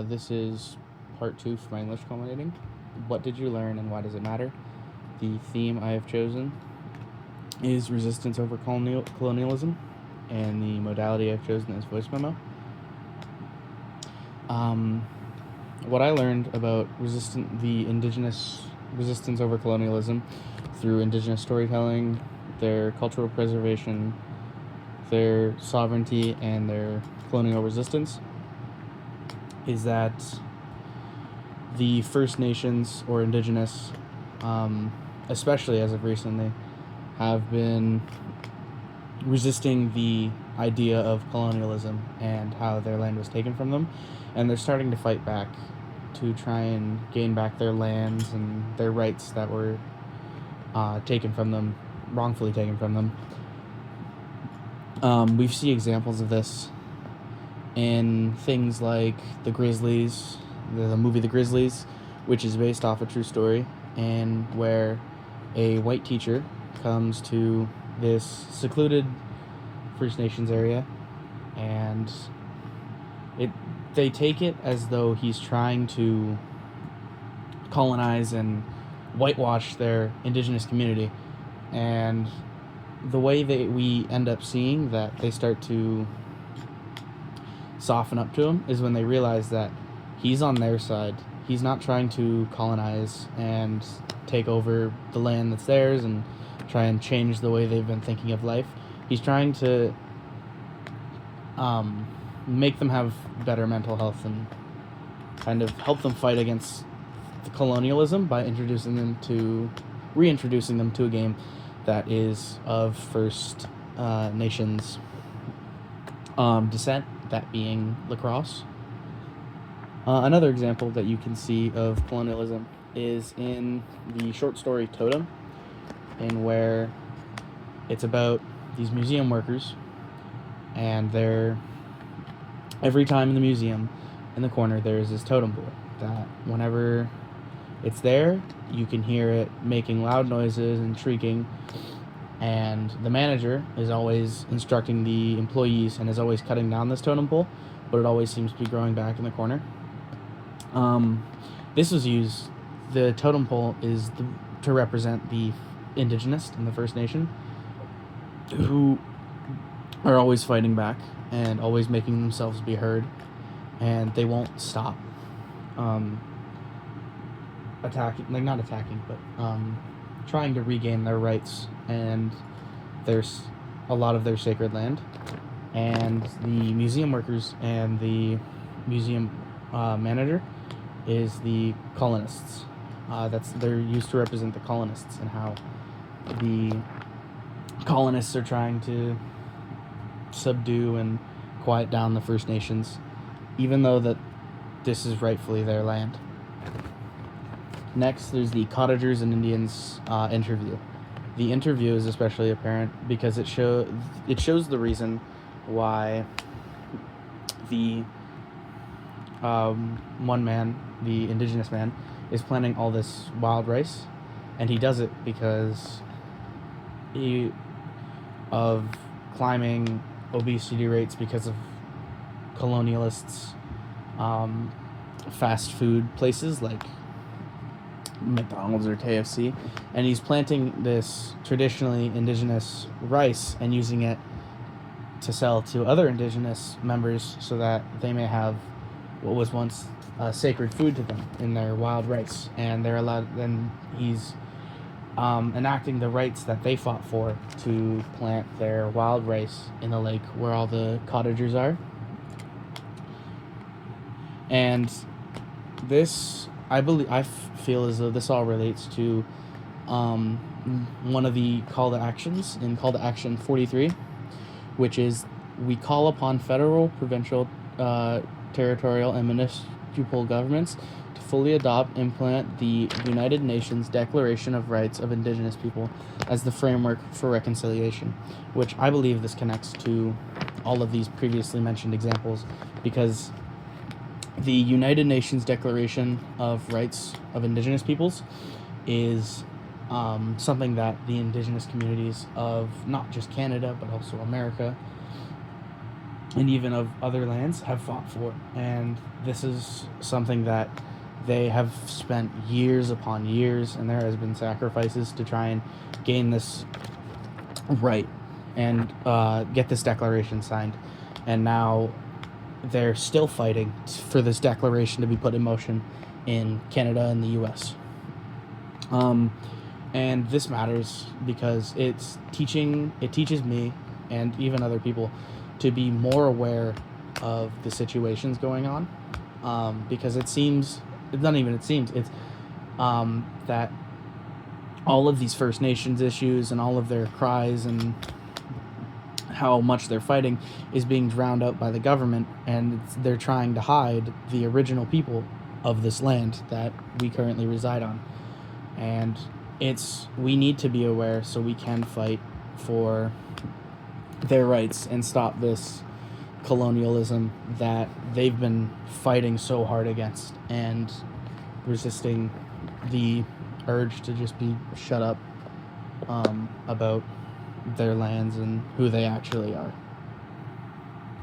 This is part 2 for my English Culminating. What did you learn and why does it matter? The theme I have chosen is resistance over colonialism, and the modality I've chosen is voice memo. What I learned about the indigenous resistance over colonialism through indigenous storytelling, their cultural preservation, their sovereignty, and their colonial resistance is that the First Nations or Indigenous, especially as of recently, have been resisting the idea of colonialism and how their land was taken from them, and they're starting to fight back to try and gain back their lands and their rights that were taken from them, wrongfully taken from them. We see examples of this in things like the Grizzlies, the movie The Grizzlies, which is based off a true story, and where a white teacher comes to this secluded First Nations area, and they take it as though he's trying to colonize and whitewash their indigenous community, and the way that we end up seeing that they start to soften up to him is when they realize that he's on their side. He's not trying to colonize and take over the land that's theirs and try and change the way they've been thinking of life. He's trying to make them have better mental health and kind of help them fight against the colonialism by reintroducing them to a game that is of First Nations descent, that being lacrosse. Another example that you can see of colonialism is in the short story Totem, in where it's about these museum workers, and every time in the museum, in the corner, there's this totem pole that whenever it's there, you can hear it making loud noises and shrieking, and the manager is always instructing the employees and is always cutting down this totem pole, but it always seems to be growing back in the corner. This was used, the totem pole is to represent the Indigenous and the First Nation, who are always fighting back and always making themselves be heard, and they won't stop trying to regain their rights and there's a lot of their sacred land. And the museum workers and the museum manager is the colonists. They're used to represent the colonists and how the colonists are trying to subdue and quiet down the First Nations, even though that this is rightfully their land. Next, there's the Cottagers and Indians interview. The interview is especially apparent because it shows the reason why the one man, the Indigenous man, is planting all this wild rice, and he does it because of climbing obesity rates because of colonialists' fast food places like McDonald's or KFC, and he's planting this traditionally indigenous rice and using it to sell to other indigenous members so that they may have what was once sacred food to them in their wild rice, and they're allowed. Then he's enacting the rights that they fought for to plant their wild rice in the lake where all the cottagers are. And this, I feel as though this all relates to one of the call to actions in Call to Action 43, which is we call upon federal, provincial, territorial, and municipal governments to fully adopt and implement the United Nations Declaration of Rights of Indigenous People as the framework for reconciliation, which I believe this connects to all of these previously mentioned examples, because the United Nations Declaration of Rights of Indigenous Peoples is something that the Indigenous communities of not just Canada but also America and even of other lands have fought for. And this is something that they have spent years upon years, and there has been sacrifices to try and gain this right and get this declaration signed. And now they're still fighting for this declaration to be put in motion in Canada and the U.S. And this matters because it teaches me and even other people to be more aware of the situations going on, because it's that all of these First Nations issues and all of their cries and how much they're fighting is being drowned out by the government, and they're trying to hide the original people of this land that we currently reside on. And we need to be aware so we can fight for their rights and stop this colonialism that they've been fighting so hard against and resisting the urge to just be shut up about their lands and who they actually are.